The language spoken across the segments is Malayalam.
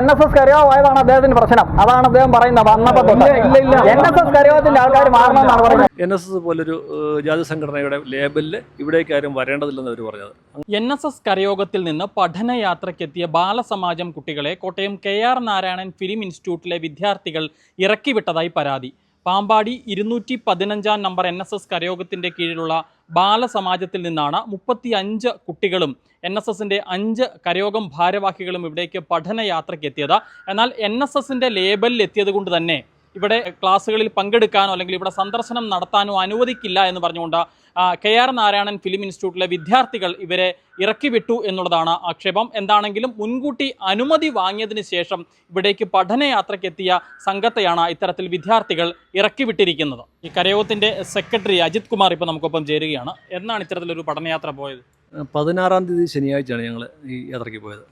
NSS കരയോഗമായതാണ് അദ്ദേഹത്തിന്റെ പ്രശ്നം. അതാണ് അദ്ദേഹം പറയുന്നത്. വന്നപ്പോൾ NSS കരയോഗത്തിന്റെ ആൾക്കാർ മാറണമെന്നാണ് പറയുന്നത്. NSS പോലൊരു ജാതി സംഘടനയുടെ ലേബലിൽ ഇവിടേക്ക് ആരും വരേണ്ടതില്ലെന്ന് അവർ പറഞ്ഞത്. NSS കരയോഗത്തിൽ നിന്ന് പഠനയാത്രയ്ക്കെത്തിയ ബാലസമാജം കുട്ടികളെ കോട്ടയം KR നാരായണൻ ഫിലിം ഇൻസ്റ്റിറ്റ്യൂട്ടിലെ വിദ്യാർത്ഥികൾ ഇറക്കിവിട്ടതായി പരാതി. പാമ്പാടി 215 നമ്പർ NSS കരയോഗത്തിൻ്റെ കീഴിലുള്ള ബാലസമാജത്തിൽ നിന്നാണ് 35 കുട്ടികളും NSSൻ്റെ 5 കരയോഗം ഭാരവാഹികളും ഇവിടേക്ക് പഠനയാത്രയ്ക്ക് എത്തിയത്. എന്നാൽ NSSൻ്റെ ലേബലിൽ എത്തിയത് കൊണ്ട് തന്നെ ഇവിടെ ക്ലാസ്സുകളിൽ പങ്കെടുക്കാനോ അല്ലെങ്കിൽ ഇവിടെ സന്ദർശനം നടത്താനോ അനുവദിക്കില്ല എന്ന് പറഞ്ഞുകൊണ്ട് KR നാരായണൻ ഫിലിം ഇൻസ്റ്റിറ്റ്യൂട്ടിലെ വിദ്യാർത്ഥികൾ ഇവരെ ഇറക്കിവിട്ടു എന്നുള്ളതാണ് ആക്ഷേപം. എന്താണെങ്കിലും മുൻകൂട്ടി അനുമതി വാങ്ങിയതിന് ശേഷം ഇവിടേക്ക് പഠനയാത്രയ്ക്കെത്തിയ സംഘത്തെയാണ് ഇത്തരത്തിൽ വിദ്യാർത്ഥികൾ ഇറക്കിവിട്ടിരിക്കുന്നത്. ഈ കരയോഗത്തിൻ്റെ സെക്രട്ടറി അജിത് കുമാർ ഇപ്പോൾ നമുക്കൊപ്പം ചേരുകയാണ്. എന്നാണ് ഇത്തരത്തിലൊരു പഠനയാത്ര പോയത്? 16-ാം തീയതി ശനിയാഴ്ചയാണ് ഞങ്ങൾ ഈ യാത്രയ്ക്ക് പോയത്.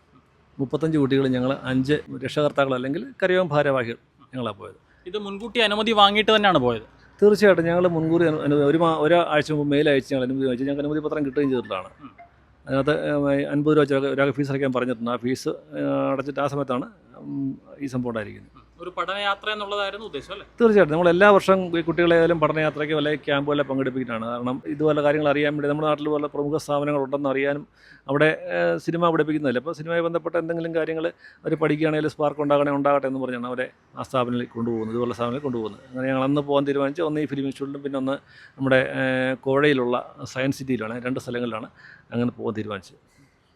35 കുട്ടികൾ, ഞങ്ങൾ 5 രക്ഷകർത്താക്കൾ അല്ലെങ്കിൽ കരയോഗം ഭാരവാഹികൾ ഞങ്ങളാണ് പോയത്. ഇത് മുൻകൂട്ടി അനുമതി വാങ്ങിയിട്ട് തന്നെയാണ് പോയത്? തീർച്ചയായിട്ടും ഞങ്ങൾ മുൻകൂർ ഒരാഴ്ച മുമ്പ് മെയിൽ അയച്ച് ഞങ്ങൾ അനുമതി വാങ്ങിച്ചു. ഞങ്ങൾക്ക് അനുമതി പത്രം കിട്ടുകയും ചെയ്തിട്ടാണ്. അതിനകത്ത് 50 രൂപ ഒരാൾക്ക് ഫീസ് അടയ്ക്കാൻ പറഞ്ഞിട്ടുണ്ട്. ആ ഫീസ് അടച്ചിട്ട് ആ സമയത്താണ് ഈ സംഭവം ഉണ്ടായിരിക്കുന്നത്. ഒരു പഠനയാത്ര എന്നുള്ളതായിരുന്നു ഉദ്ദേശം അല്ലേ? തീർച്ചയായിട്ടും നമ്മൾ എല്ലാ വർഷവും ഈ കുട്ടികളെയായാലും പഠനയാത്രയ്ക്കോ അല്ലെങ്കിൽ ക്യാമ്പുകളെ പങ്കെടുപ്പിക്കുന്നതാണ്. കാരണം ഇതുപോലെ കാര്യങ്ങൾ അറിയാൻ വേണ്ടി നമ്മുടെ നാട്ടിൽ പോലെ പ്രമുഖ സ്ഥാപനങ്ങളുണ്ടെന്ന് അറിയാനും അവിടെ സിനിമ പഠിപ്പിക്കുന്നില്ല. അപ്പോൾ സിനിമയുമായി ബന്ധപ്പെട്ട എന്തെങ്കിലും കാര്യങ്ങൾ അവർ പഠിക്കുകയാണെങ്കിൽ സ്പാർക്ക് ഉണ്ടാകട്ടെ എന്ന് പറഞ്ഞാണ് അവരെ ആ സ്ഥാപനത്തിൽ കൊണ്ടുപോകുന്നത്, ഇതുപോലെ സ്ഥാപനത്തിൽ കൊണ്ടുപോകുന്നത്. അങ്ങനെ ഞങ്ങൾ അന്ന് പോകാൻ തീരുമാനിച്ചു. ഒന്ന് ഈ ഫിലിം ഇൻസ്റ്റിറ്റ്യൂട്ടിലും പിന്നെ ഒന്ന് നമ്മുടെ കോഴയിലുള്ള സയൻസ് സിറ്റിയിലാണ്. 2 സ്ഥലങ്ങളിലാണ് അങ്ങനെ പോകാൻ തീരുമാനിച്ചത്.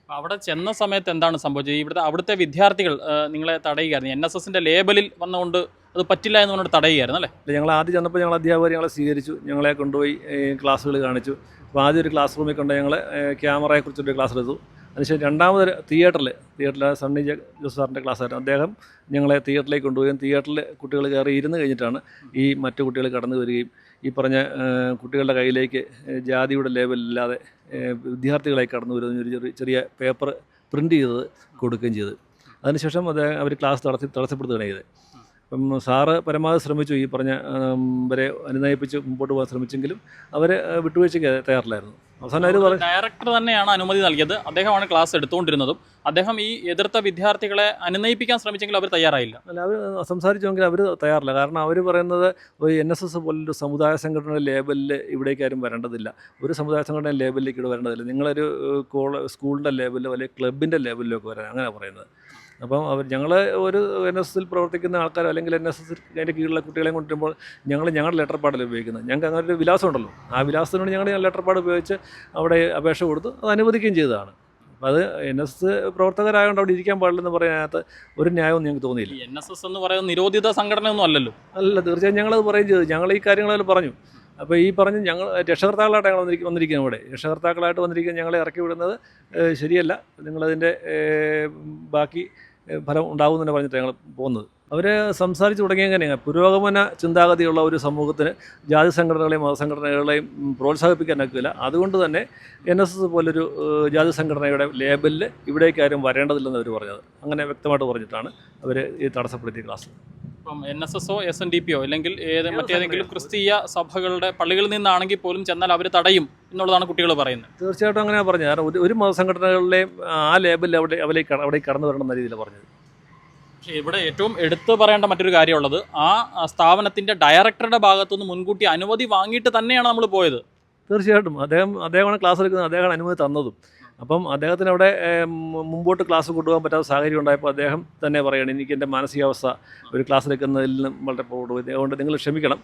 അവിടെ ചെന്ന സമയത്ത് എന്താണ് സംഭവിച്ചത്? അവിടുത്തെ വിദ്യാർത്ഥികൾ നിങ്ങളെ തടയുകയായിരുന്നു. NSSൻ്റെ ലേബലിൽ വന്നുകൊണ്ട് അത് പറ്റില്ല എന്ന് പറഞ്ഞിട്ട് തടയുകയായിരുന്നു അല്ലേ? ഞങ്ങൾ ആദ്യം ചെന്നപ്പോൾ ഞങ്ങൾ അധ്യാപകർ ഞങ്ങളെ സ്വീകരിച്ചു. ഞങ്ങളെ കൊണ്ടുപോയി ക്ലാസ്സുകൾ കാണിച്ചു. അപ്പോൾ ആദ്യം ഒരു ക്ലാസ് റൂമിൽ കൊണ്ട് ഞങ്ങൾ ക്യാമറയെക്കുറിച്ചൊരു ക്ലാസ് എടുത്തു. അതിനുശേഷം രണ്ടാമത് തിയേറ്ററിൽ സണ്ണി ജോസ് സാറിൻ്റെ ക്ലാസ്സായിരുന്നു. അദ്ദേഹം ഞങ്ങളെ തിയേറ്ററിലേക്ക് കൊണ്ടുപോയി. തിയേറ്ററിൽ കുട്ടികൾ കയറി ഇരുന്ന് കഴിഞ്ഞിട്ടാണ് ഈ മറ്റു കുട്ടികൾ കടന്നു വരികയും ഈ പറഞ്ഞ കുട്ടികളുടെ കയ്യിലേക്ക് ജാതിയുടെ ലേബലില്ലാതെ വിദ്യാർത്ഥികളായി കടന്നു വരുന്ന ഒരു ചെറിയ പേപ്പർ പ്രിൻ്റ് ചെയ്തത് കൊടുക്കുകയും ചെയ്തു. അതിനുശേഷം അവർ ക്ലാസ് തടസ്സപ്പെടുത്തുകയാണ് ചെയ്തത്. അപ്പം സാറ് പരമാവധി ശ്രമിച്ചു, ഈ പറഞ്ഞ വരെ അനുനയിപ്പിച്ച് മുമ്പോട്ട് പോകാൻ ശ്രമിച്ചെങ്കിലും അവർ വിട്ടുവീഴ്ചയ്ക്ക് തയ്യാറില്ലായിരുന്നു. അവസാനം അവർ പറഞ്ഞു ഡയറക്ടർ തന്നെയാണ് അനുമതി നൽകിയത്. അദ്ദേഹമാണ് ക്ലാസ് എടുത്തുകൊണ്ടിരുന്നതും. അദ്ദേഹം ഈ എതിർത്ത വിദ്യാർത്ഥികളെ അനുനയിപ്പിക്കാൻ ശ്രമിച്ചെങ്കിൽ അവർ തയ്യാറായില്ല. അല്ല, അവർ സംസാരിച്ചെങ്കിൽ അവർ തയ്യാറില്ല. കാരണം അവർ പറയുന്നത് ഒരു NSS പോലൊരു സമുദായ സംഘടനയുടെ ലേബലിൽ ഇവിടേക്ക് ആരും വരേണ്ടതില്ല, ഒരു സമുദായ സംഘടന ലേബലിലേക്ക് ഇവിടെ വരേണ്ടതില്ല, നിങ്ങളൊരു സ്കൂളിൻ്റെ ലേബലിലോ അല്ലെങ്കിൽ ക്ലബിൻ്റെ ലേബലിലൊക്കെ വരാൻ അങ്ങനെയാണ് പറയുന്നത്. അപ്പം ഞങ്ങൾ ഒരു NSSൽ പ്രവർത്തിക്കുന്ന ആൾക്കാരോ അല്ലെങ്കിൽ NSS അതിൻ്റെ കീഴിലുള്ള കുട്ടികളെ കൊണ്ടുവരുമ്പോൾ ഞങ്ങളുടെ ലെറ്റർ പാഡല്ല ഉപയോഗിക്കുന്നത്. ഞങ്ങൾക്ക് അങ്ങനെ ഒരു വിലാസം ഉണ്ടല്ലോ, ആ വിലാസത്തിനോട് ഞങ്ങൾ ലെറ്റർ പാഡ് ഉപയോഗിച്ച് അവിടെ അപേക്ഷ കൊടുത്ത് അത് അനുവദിക്കുകയും ചെയ്തതാണ്. അപ്പം അത് NSS പ്രവർത്തകരായതുകൊണ്ട് അവിടെ ഇരിക്കാൻ പാടില്ലെന്ന് പറയാനകത്ത് ഒരു ന്യായവും ഞങ്ങൾക്ക് തോന്നിയില്ല. NSS എന്ന് പറയുന്നത് നിരോധിത സംഘടനയൊന്നും അല്ലല്ലോ. അല്ല, തീർച്ചയായും ഞങ്ങളത് പറയുകയും ചെയ്തു. ഞങ്ങൾ ഈ കാര്യങ്ങളെല്ലാം പറഞ്ഞു. അപ്പോൾ ഈ പറഞ്ഞ് ഞങ്ങൾ രക്ഷകർത്താക്കളായിട്ട് ഞങ്ങൾ വന്നിരിക്കുന്നത് ഇവിടെ രക്ഷകർത്താക്കളായിട്ട് വന്നിരിക്കുന്ന ഞങ്ങളെ ഇറക്കി വിടുന്നത് ശരിയല്ല, നിങ്ങളതിൻ്റെ ബാക്കി ഫലം ഉണ്ടാകും എന്ന് പറഞ്ഞിട്ട് ഞങ്ങൾ പോകുന്നത്. അവർ സംസാരിച്ച് തുടങ്ങിയെങ്ങനെയാണ് പുരോഗമന ചിന്താഗതിയുള്ള ഒരു സമൂഹത്തിന് ജാതി സംഘടനകളെയും മതസംഘടനകളെയും പ്രോത്സാഹിപ്പിക്കാനൊക്കില്ല. അതുകൊണ്ട് തന്നെ NSS പോലൊരു ജാതി സംഘടനയുടെ ലേബലിൽ ഇവിടേക്ക് ആരും വരേണ്ടതില്ലെന്ന് അവർ പറഞ്ഞത്. അങ്ങനെ വ്യക്തമായിട്ട് പറഞ്ഞിട്ടാണ് അവർ ഈ തടസ്സപ്പെടുത്തിയ ക്ലാസ്. ഇപ്പം NSSO SNDPയോ അല്ലെങ്കിൽ മറ്റേതെങ്കിലും ക്രിസ്തീയ സഭകളുടെ പള്ളികളിൽ നിന്നാണെങ്കിൽ പോലും ചെന്നാൽ അവർ തടയും എന്നുള്ളതാണ് കുട്ടികൾ പറയുന്നത്. തീർച്ചയായിട്ടും അങ്ങനെ പറഞ്ഞു. കാരണം ഒരു മതസംഘടനകളിലെയും ആ ലേബലിൽ അവിടെ കടന്നു വരണം എന്ന രീതിയിൽ പറഞ്ഞത്. പക്ഷേ ഇവിടെ ഏറ്റവും എടുത്തു പറയേണ്ട മറ്റൊരു കാര്യമുള്ളത്, ആ സ്ഥാപനത്തിൻ്റെ ഡയറക്ടറുടെ ഭാഗത്തുനിന്ന് മുൻകൂട്ടി അനുമതി വാങ്ങിയിട്ട് തന്നെയാണ് നമ്മൾ പോയത്. തീർച്ചയായിട്ടും അദ്ദേഹമാണ് ക്ലാസ് എടുക്കുന്നത്, അദ്ദേഹമാണ് അനുമതി തന്നതും. അപ്പം അദ്ദേഹത്തിന് അവിടെ മുമ്പോട്ട് ക്ലാസ് കൊണ്ടുപോകാൻ പറ്റാത്ത സാഹചര്യം ഉണ്ടായപ്പോൾ അദ്ദേഹം തന്നെ പറയുകയാണ്, എനിക്ക് എൻ്റെ മാനസികാവസ്ഥ ഒരു ക്ലാസ് എടുക്കുന്നതിൽ നിന്നും വളരെ പുറത്തുപോയി, അതുകൊണ്ട് നിങ്ങൾ ക്ഷമിക്കണം,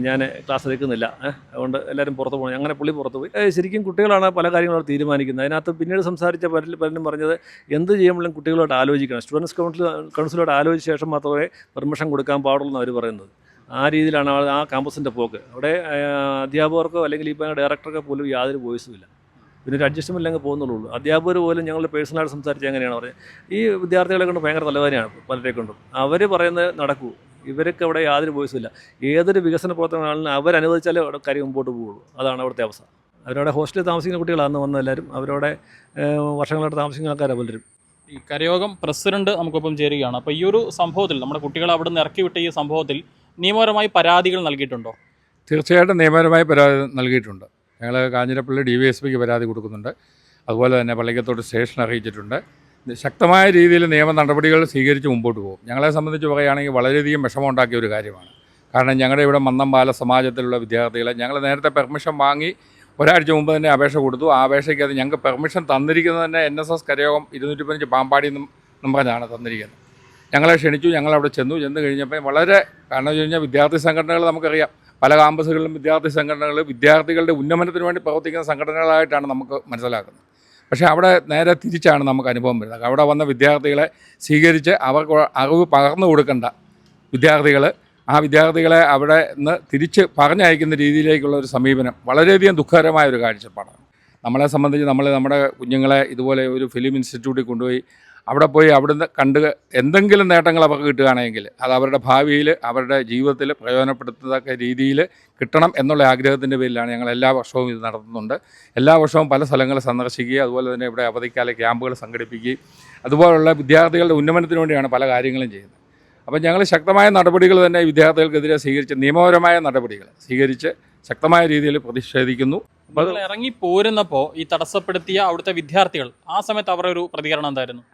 ഞാൻ ക്ലാസ് എടുക്കുന്നില്ല, അതുകൊണ്ട് എല്ലാവരും പുറത്ത് പോകണം. അങ്ങനെ പുള്ളി പുറത്ത് പോയി. ശരിക്കും കുട്ടികളാണ് പല കാര്യങ്ങളും തീരുമാനിക്കുന്നത്. അതിനകത്ത് പിന്നീട് സംസാരിച്ച പലരും പറഞ്ഞത് എന്ത് ചെയ്യുമ്പോഴും കുട്ടികളോട് ആലോചിക്കണം, സ്റ്റുഡൻസ് കൗൺസിലോട് ആലോചിച്ച ശേഷം മാത്രമേ പെർമിഷൻ കൊടുക്കാൻ പാടുള്ളൂ എന്ന് അവർ പറയുന്നത്. ആ രീതിയിലാണ് ആ ക്യാമ്പസിൻ്റെ പോക്ക്. അവിടെ അധ്യാപകർക്കോ അല്ലെങ്കിൽ ഇപ്പോൾ ഡയറക്ടർക്കോ പോലും യാതൊരു വോയിസും ഇല്ല. പിന്നെ ഒരു അഡ്ജസ്റ്റ്മെൻ്റ് അങ്ങ് പോകുന്നുള്ളൂ. അധ്യാപകർ പോലും ഞങ്ങളുടെ പേഴ്സണലായിട്ട് സംസാരിച്ച് എങ്ങനെയാണ് പറഞ്ഞത്, ഈ വിദ്യാർത്ഥികളെ കൊണ്ട് ഭയങ്കര തലവേദനയാണ് പലരെ കൊണ്ടും. അവർ പറയുന്നത് നടക്കൂ, ഇവർക്ക് അവിടെ യാതൊരു വോയിസും ഇല്ല. ഏതൊരു വികസന പ്രവർത്തനമാണെങ്കിലും അവരനുവദിച്ചാലേ അവിടെ കാര്യം മുമ്പോട്ട് പോകുള്ളൂ. അതാണ് അവിടുത്തെ അവസ്ഥ. അവരവിടെ ഹോസ്റ്റലിൽ താമസിക്കുന്ന കുട്ടികളാണ് വന്ന എല്ലാവരും. അവരവിടെ വർഷങ്ങളായിട്ട് താമസിക്കുന്ന ആൾക്കാരാണ് പലരും. ഈ കരയോഗം പ്രസിഡന്റ് നമുക്കൊപ്പം ചേരുകയാണ്. അപ്പോൾ ഈ ഒരു സംഭവത്തിൽ നമ്മുടെ കുട്ടികളെ അവിടെ നിന്ന് ഇറക്കി വിട്ട ഈ സംഭവത്തിൽ നിയമപരമായി പരാതികൾ നൽകിയിട്ടുണ്ടോ? തീർച്ചയായിട്ടും നിയമപരമായി പരാതി നൽകിയിട്ടുണ്ട്. ഞങ്ങൾ കാഞ്ഞിരപ്പള്ളി DYSPക്ക് പരാതി കൊടുക്കുന്നുണ്ട്. അതുപോലെ തന്നെ പള്ളിക്കത്തോട് സ്റ്റേഷൻ അറിയിച്ചിട്ടുണ്ട്. ശക്തമായ രീതിയിൽ നിയമ നടപടികൾ സ്വീകരിച്ച് മുമ്പോട്ട് പോകും. ഞങ്ങളെ സംബന്ധിച്ച് പറയുകയാണെങ്കിൽ വളരെയധികം വിഷമമുണ്ടാക്കിയ ഒരു കാര്യമാണ്. കാരണം ഞങ്ങളുടെ ഇവിടെ മന്നം ബാല സമാജത്തിലുള്ള വിദ്യാർത്ഥികളെ ഞങ്ങൾ നേരത്തെ പെർമിഷൻ വാങ്ങി ഒരാഴ്ച മുമ്പ് തന്നെ അപേക്ഷ കൊടുത്തു. ആ അപേക്ഷയ്ക്ക് അത് ഞങ്ങൾക്ക് പെർമിഷൻ തന്നിരിക്കുന്നത് തന്നെ NSS കരയോഗം 215 പാമ്പാടി എന്നും പറഞ്ഞാണ് തന്നിരിക്കുന്നത്. ഞങ്ങളെ ക്ഷണിച്ചു, ഞങ്ങളവിടെ ചെന്നു കഴിഞ്ഞപ്പോൾ വളരെ, കാരണം വെച്ച് കഴിഞ്ഞാൽ വിദ്യാർത്ഥി സംഘടനകൾ നമുക്കറിയാം, പല കാമ്പസുകളിലും വിദ്യാർത്ഥി സംഘടനകൾ വിദ്യാർത്ഥികളുടെ ഉന്നമനത്തിന് വേണ്ടി പ്രവർത്തിക്കുന്ന സംഘടനകളായിട്ടാണ് നമുക്ക് മനസ്സിലാക്കുന്നത്. പക്ഷേ അവിടെ നേരെ തിരിച്ചാണ് നമുക്ക് അനുഭവം വരുന്നത്. അവിടെ വന്ന വിദ്യാർത്ഥികളെ സ്വീകരിച്ച് അവർക്ക് അറിവ് പകർന്നു കൊടുക്കേണ്ട വിദ്യാർത്ഥികൾ, ആ വിദ്യാർത്ഥികളെ അവിടെ നിന്ന് തിരിച്ച് പറഞ്ഞയക്കുന്ന രീതിയിലേക്കുള്ള ഒരു സമീപനം വളരെയധികം ദുഃഖകരമായ ഒരു കാഴ്ചപ്പാടാണ്. നമ്മളെ സംബന്ധിച്ച് നമ്മുടെ കുഞ്ഞുങ്ങളെ ഇതുപോലെ ഒരു ഫിലിം ഇൻസ്റ്റിറ്റ്യൂട്ടിൽ കൊണ്ടുപോയി അവിടെ പോയി അവിടുന്ന് കണ്ട് എന്തെങ്കിലും നേട്ടങ്ങൾ അവർക്ക് കിട്ടുകയാണെങ്കിൽ അത് അവരുടെ ഭാവിയിൽ അവരുടെ ജീവിതത്തിൽ പ്രയോജനപ്പെടുത്തത്തക്ക രീതിയിൽ കിട്ടണം എന്നുള്ള ആഗ്രഹത്തിൻ്റെ പേരിലാണ് ഞങ്ങൾ എല്ലാ വർഷവും ഇത് നടത്തുന്നുണ്ട്. എല്ലാ വർഷവും പല സ്ഥലങ്ങൾ സന്ദർശിക്കുകയും അതുപോലെ തന്നെ ഇവിടെ അവധിക്കാല ക്യാമ്പുകൾ സംഘടിപ്പിക്കുകയും അതുപോലുള്ള വിദ്യാർത്ഥികളുടെ ഉന്നമനത്തിന് വേണ്ടിയാണ് പല കാര്യങ്ങളും ചെയ്യുന്നത്. അപ്പം ഞങ്ങൾ ശക്തമായ നടപടികൾ തന്നെ വിദ്യാർത്ഥികൾക്കെതിരെ സ്വീകരിച്ച് നിയമപരമായ നടപടികൾ സ്വീകരിച്ച് ശക്തമായ രീതിയിൽ പ്രതിഷേധിക്കുന്നു. അപ്പോൾ ഇറങ്ങി പോരുന്നപ്പോൾ ഈ തടസ്സപ്പെടുത്തിയ അവിടുത്തെ വിദ്യാർത്ഥികൾ ആ സമയത്ത് അവരുടെ ഒരു പ്രതികരണം എന്തായിരുന്നു?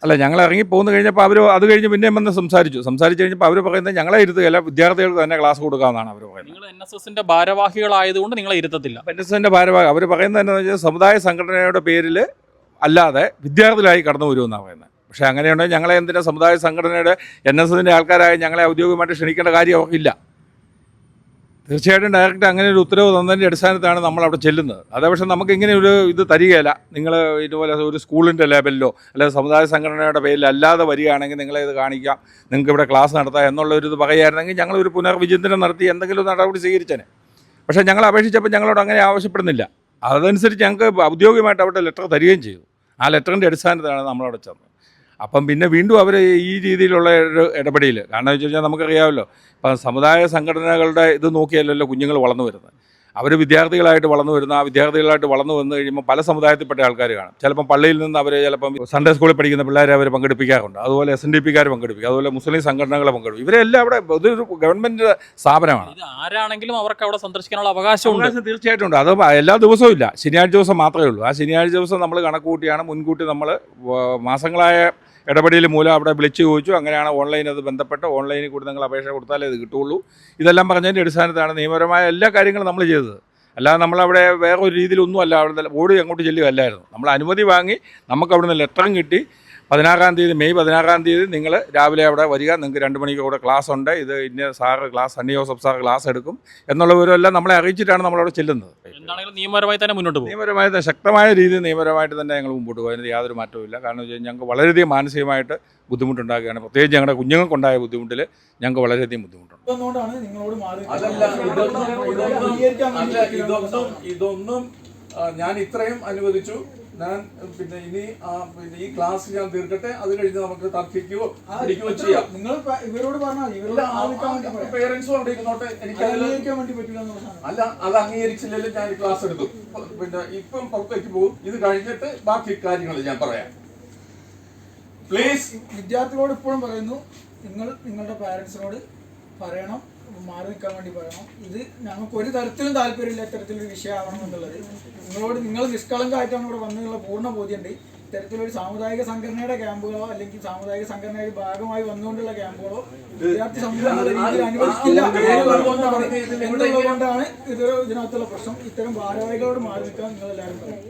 അല്ല, ഞങ്ങൾ ഇറങ്ങി പോകുന്നു കഴിഞ്ഞപ്പോൾ അവർ അത് കഴിഞ്ഞ് പിന്നെയും വന്ന് സംസാരിച്ച് കഴിഞ്ഞപ്പോൾ അവർ പറയുന്നത് ഞങ്ങളെ ഇരുത്തുകയല്ല, വിദ്യാർത്ഥികൾക്ക് തന്നെ ക്ലാസ് കൊടുക്കാമെന്നാണ് അവർ പറയുന്നത്. നിങ്ങൾ NSSന്റെ ഭാരവാഹികളായതുകൊണ്ട് നിങ്ങളെ ഇരുത്തത്തില്ല. NSSന്റെ ഭാരവാഹി അവർ പറയുന്നത് എന്താണെന്ന് വെച്ചാൽ സമുദായ സംഘടനയുടെ പേരിൽ അല്ലാതെ വിദ്യാർത്ഥികളായി കടന്നു വരുമെന്നാണ് പറയുന്നത്. പക്ഷേ അങ്ങനെയുണ്ടെങ്കിൽ ഞങ്ങളെ എന്തിനാ സമുദായ സംഘടനയുടെ NSSന്റെ ആൾക്കാരായി ഞങ്ങളെ ഔദ്യോഗികമായിട്ട് ക്ഷണിക്കേണ്ട കാര്യം അവർക്കില്ല. തീർച്ചയായിട്ടും ഡയറക്റ്റ് അങ്ങനെ ഒരു ഉത്തരവ് തന്നതിൻ്റെ അടിസ്ഥാനത്താണ് നമ്മൾ അവിടെ ചെല്ലുന്നത്. അതേ പക്ഷേ നമുക്ക് ഇങ്ങനെ ഒരു ഇത് തരികയില്ല. നിങ്ങൾ ഇതുപോലെ ഒരു സ്കൂളിൻ്റെ ലെവലിലോ അല്ലെങ്കിൽ സമുദായ സംഘടനയുടെ പേരിൽ അല്ലാതെ വരികയാണെങ്കിൽ നിങ്ങളെ ഇത് കാണിക്കാം, നിങ്ങൾക്ക് ഇവിടെ ക്ലാസ് നടത്താം എന്നുള്ളൊരു ഇത് പറയുകയായിരുന്നെങ്കിൽ ഞങ്ങളൊരു പുനർവിചിന്തനം നടത്തി എന്തെങ്കിലും നടപടി സ്വീകരിച്ചേനെ. പക്ഷേ ഞങ്ങൾ അപേക്ഷിച്ചപ്പോൾ ഞങ്ങളോട് അങ്ങനെ ആവശ്യപ്പെടുന്നില്ല. അതനുസരിച്ച് ഞങ്ങൾക്ക് ഔദ്യോഗികമായിട്ട് അവിടെ ലെറ്റർ തരികയും ചെയ്തു. ആ ലെറ്ററിൻ്റെ അടിസ്ഥാനത്തിലാണ് നമ്മളവിടെ ചെന്നത്. അപ്പം പിന്നെ വീണ്ടും അവർ ഈ രീതിയിലുള്ള ഒരു ഇടപെടൽ, കാരണം വെച്ച് കഴിഞ്ഞാൽ നമുക്കറിയാമല്ലോ, ഇപ്പം സമുദായ സംഘടനകളുടെ ഇത് നോക്കിയല്ലല്ലോ കുഞ്ഞുങ്ങൾ വളർന്നു വരുന്നത്. അവർ വിദ്യാർത്ഥികളായിട്ട് വളർന്നു വരുന്ന, ആ വിദ്യാർത്ഥികളായിട്ട് വളർന്നു വന്നു കഴിയുമ്പോൾ പല സമുദായത്തിൽപ്പെട്ട ആൾക്കാർ കാണും. ചിലപ്പം പള്ളിയിൽ നിന്ന് അവർ ചിലപ്പം സൺഡേ സ്കൂളിൽ പഠിക്കുന്ന പിള്ളേരെ അവർ പങ്കെടുപ്പിക്കാറുണ്ട്. അതുപോലെ SNDPക്കാർ പങ്കെടുപ്പിക്കും, അതുപോലെ മുസ്ലിം സംഘടനകളെ പങ്കെടുപ്പിക്കും. ഇവരെല്ലാം അവിടെ ഇതൊരു ഗവൺമെൻറ് സ്ഥാപനമാണ്. ഇത് ആരാണെങ്കിലും അവർക്ക് അവിടെ സന്ദർശിക്കാനുള്ള അവകാശം തീർച്ചയായിട്ടും ഉണ്ട്. അത് എല്ലാ ദിവസവും ഇല്ല, ശനിയാഴ്ച ദിവസം മാത്രമേ ഉള്ളൂ. ആ ശനിയാഴ്ച ദിവസം നമ്മൾ കണക്കുകൂട്ടിയാണ് മുൻകൂട്ടി നമ്മൾ മാസങ്ങളായ ഇടപെടൽ മൂലം അവിടെ വിളിച്ച് ചോദിച്ചു. അങ്ങനെയാണ് ഓൺലൈൻ അത് ബന്ധപ്പെട്ട് ഓൺലൈനിൽ കൂടി നിങ്ങൾ അപേക്ഷ കൊടുത്താലേ ഇത് കിട്ടുള്ളൂ. ഇതെല്ലാം പറഞ്ഞതിൻ്റെ അടിസ്ഥാനത്താണ് നിയമപരമായ എല്ലാ കാര്യങ്ങളും നമ്മൾ ചെയ്തത്. അല്ലാതെ നമ്മളവിടെ വേറൊരു രീതിയിലൊന്നും അല്ല അവിടെ ഓടി അങ്ങോട്ട് ചെല്ലുകയല്ലായിരുന്നു. നമ്മൾ അനുമതി വാങ്ങി നമുക്ക് അവിടുന്ന് ലെറ്ററും കിട്ടി. 16-ാം തീയതി മെയ് 16-ാം തീയതി നിങ്ങൾ രാവിലെ അവിടെ വരിക, നിങ്ങൾക്ക് 2 മണിക്ക് കൂടെ ക്ലാസ് ഉണ്ട്, ഇത് ഇന്ന sir class Sunny Joseph sir class എടുക്കും എന്നുള്ള വിവരമെല്ലാം നമ്മളെ അറിയിച്ചിട്ടാണ് നമ്മളവിടെ ചെല്ലുന്നത്. എന്താണെങ്കിലും നിയമപരമായി തന്നെ മുന്നോട്ട് പോകും. നിയമപരമായി ശക്തമായ രീതിയിൽ നിയമപരമായിട്ട് തന്നെ ഞങ്ങൾ മുമ്പോട്ട് പോകും. അതിന് യാതൊരു മാറ്റവുമില്ല. കാരണം വെച്ച് കഴിഞ്ഞാൽ ഞങ്ങൾക്ക് വളരെയധികം മാനസികമായിട്ട് ബുദ്ധിമുട്ടുണ്ടാക്കുകയാണ്. പ്രത്യേകിച്ച് ഞങ്ങളുടെ കുഞ്ഞുങ്ങൾക്കുണ്ടായ ബുദ്ധിമുട്ടിൽ ഞങ്ങൾക്ക് വളരെയധികം ബുദ്ധിമുട്ടുണ്ട്. ഇതൊന്നും ഞാൻ ഇത്രയും അനുവദിച്ചു. ഞാൻ പിന്നെ ഇനി ഈ ക്ലാസ് ഞാൻ തീർക്കട്ടെ, അത് കഴിഞ്ഞ് നമുക്ക് തർക്കിക്കുകയോ പഠിക്കുകയോ ചെയ്യാം. നിങ്ങൾ ഇവരോട് പറഞ്ഞാൽ പേരൻസും അവിടെ ഇരുന്നോട്ടെ. എനിക്ക് അല്ല, അത് അംഗീകരിച്ചില്ലെങ്കിൽ ഞാൻ ക്ലാസ് എടുത്തു. പിന്നെ ഇപ്പം പുറത്തേക്ക് പോകും. ഇത് കഴിഞ്ഞിട്ട് ബാക്കി കാര്യങ്ങൾ ഞാൻ പറയാം. പ്ലീസ്. വിദ്യാർത്ഥികളോട് ഇപ്പോഴും പറയുന്നു, നിങ്ങളുടെ പാരൻസിനോട് പറയണം, മാറി നിൽക്കാൻ വേണ്ടി പറയണം. ഇത് ഞങ്ങൾക്ക് ഒരു തരത്തിലും താല്പര്യമില്ല ഇത്തരത്തിലൊരു വിഷയമാവണം എന്നുള്ളത്. നിങ്ങൾ നിഷ്കളങ്കമായിട്ടാണ് ഇവിടെ വന്നുള്ള പൂർണ്ണ ബോധ്യമുണ്ട്. ഇത്തരത്തിലൊരു സാമുദായിക സംഘടനയുടെ ക്യാമ്പുകളോ അല്ലെങ്കിൽ സാമുദായിക സംഘടനയുടെ ഭാഗമായി വന്നുകൊണ്ടുള്ള ക്യാമ്പുകളോ വിദ്യാർത്ഥി സമൂഹം രീതിയിൽ അനുവദിക്കില്ല എന്നുള്ളതുകൊണ്ടാണ് ഇതിനകത്തുള്ള പ്രശ്നം. ഇത്തരം ഭാരവാഹികളോട് മാറി നിൽക്കാൻ നിങ്ങൾ എല്ലാവരും പറയും.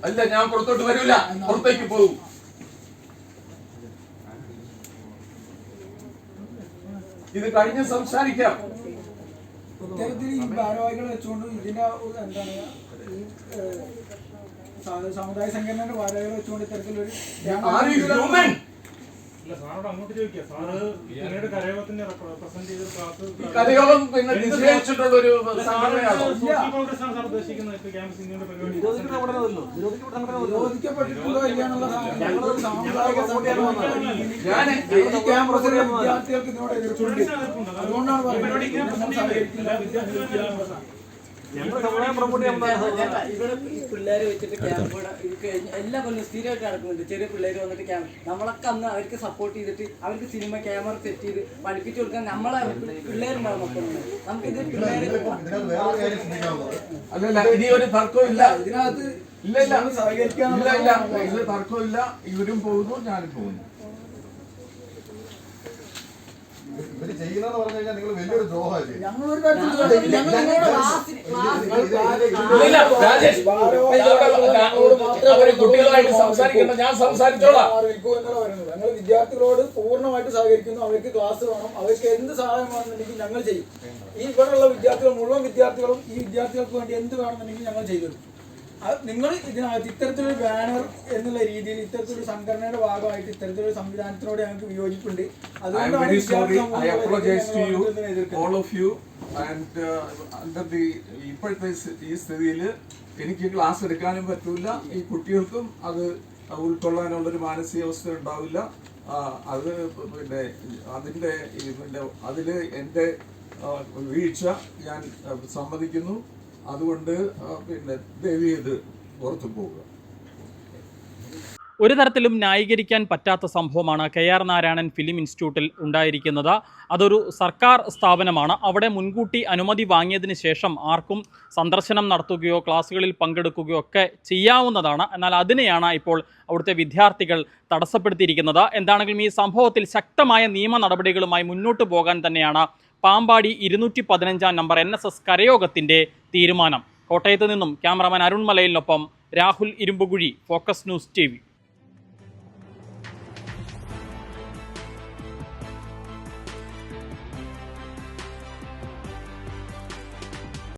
അല്ല, ഞാൻ പുറത്തോട്ട് വരില്ല, പുറത്തേക്ക് പോകും. ഇത് കഴിഞ്ഞ് സംസാരിക്കാം. ഇത്തരത്തിൽ ഈ ഭാരവാഹികളെ വെച്ചുകൊണ്ട് ഇതിന്റെ എന്താണ് ഈ സമുദായ സംഘടനയുടെ ഭാരവാഹികളെ വെച്ചുകൊണ്ട് ഇത്തരത്തിലൊരു കരയോഗം പിന്നെ നിശ്ചയിച്ചിട്ടുള്ള ഒരു സംഘടനയാണോ? നിരോധിക്കപ്പെട്ടിട്ടുണ്ടോ ഇല്ലാന്നുള്ള സാമുദായിക ക്യാമ്പസിലെ വിദ്യാർത്ഥികൾക്ക് ഇതിനോട് എതിർപ്പുണ്ട്. അതുകൊണ്ടാണ് പറയുന്നത് ഇവിടെ ഈ പിള്ളേരെ വെച്ചിട്ട് ക്യാമ്പ് എല്ലാ കൊല്ലം സ്ഥിരമായിട്ട് നടക്കുന്നുണ്ട്. ചെറിയ പിള്ളേർ വന്നിട്ട് ക്യാമ്പ് നമ്മളൊക്കെ അന്ന് അവർക്ക് സപ്പോർട്ട് ചെയ്തിട്ട് അവർക്ക് സിനിമ ക്യാമറ സെറ്റ് ചെയ്ത് പഠിപ്പിച്ചു കൊടുക്കാൻ നമ്മളെ പിള്ളേരുണ്ടാവും. നമുക്കിത് പിള്ളേരെ അല്ലല്ല, ഇനി ഒരു തർക്കവും ഇല്ല ഇതിനകത്ത്. ഇല്ല ഇല്ല ഇല്ല ഇല്ല, ഇത് തർക്കമില്ല. ഇവരും പോകുന്നു, ഞാനും പോകുന്നു. ഇവര് ചെയ്യുന്നതെന്ന് പറഞ്ഞു കഴിഞ്ഞാൽ നിങ്ങൾ വലിയൊരു ദ്രോഹമാണ്. ഇല്ല, രാജേഷ്, അവര് കുട്ടികളായിട്ട് സംസാരിക്കണ്ട, ഞാൻ സംസാരിച്ചോളാം. ഞങ്ങൾ വിദ്യാർത്ഥികളോട് പൂർണ്ണമായിട്ട് സഹകരിക്കുന്നു. അവർക്ക് ക്ലാസ് വേണം, അവർക്ക് എന്ത് സഹായം വേണമെന്നുണ്ടെങ്കിൽ ഞങ്ങൾ ചെയ്യും. ഈ ഇവിടെയുള്ള വിദ്യാർത്ഥികൾ മുഴുവൻ വിദ്യാർത്ഥികളും ഈ വിദ്യാർത്ഥികൾക്ക് വേണ്ടി എന്ത് വേണമെന്നുണ്ടെങ്കിൽ ഞങ്ങൾ ചെയ്തു. നിങ്ങൾ ഇതിനകത്ത് ഇത്തരത്തിലൊരു ബാനർ എന്നുള്ള രീതിയിൽ ഇത്തരത്തിലൊരു സംഘടനയുടെ ഭാഗമായിട്ട് ഇത്തരത്തിലൊരു സംവിധാനത്തിനോട് ഞങ്ങൾക്ക് വിയോജിപ്പുണ്ട്. അതുകൊണ്ടാണ് ഇപ്പോഴത്തെ ഈ സ്ഥിതിയിൽ എനിക്ക് ക്ലാസ് എടുക്കാനും പറ്റൂല. ഈ കുട്ടികൾക്കും അത് ഉൾക്കൊള്ളാനുള്ളൊരു മാനസികാവസ്ഥ ഉണ്ടാവില്ല. അത് പിന്നെ അതിൽ എൻ്റെ വീഴ്ച ഞാൻ സമ്മതിക്കുന്നു. അതുകൊണ്ട് പിന്നെ ദയവ് ചെയ്ത് പുറത്തു പോവുക. ഒരു തരത്തിലും ന്യായീകരിക്കാൻ പറ്റാത്ത സംഭവമാണ് KR നാരായണൻ ഫിലിം ഇൻസ്റ്റിറ്റ്യൂട്ടിൽ ഉണ്ടായിരിക്കുന്നത്. അതൊരു സർക്കാർ സ്ഥാപനമാണ്. അവിടെ മുൻകൂട്ടി അനുമതി വാങ്ങിയതിന് ശേഷം ആർക്കും സന്ദർശനം നടത്തുകയോ ക്ലാസ്സുകളിൽ പങ്കെടുക്കുകയോ ഒക്കെ ചെയ്യാവുന്നതാണ്. എന്നാൽ അതിനെയാണ് ഇപ്പോൾ അവിടുത്തെ വിദ്യാർത്ഥികൾ തടസ്സപ്പെടുത്തിയിരിക്കുന്നത്. എന്താണെങ്കിലും ഈ സംഭവത്തിൽ ശക്തമായ നിയമ നടപടികളുമായി മുന്നോട്ട് പോകാൻ തന്നെയാണ് പാമ്പാടി 215 നമ്പർ NSS കരയോഗത്തിൻ്റെ തീരുമാനം. കോട്ടയത്ത് നിന്നും ക്യാമറാമാൻ അരുൺ മലയിലിനൊപ്പം Rahul Irumpukuzhi, focus news TV.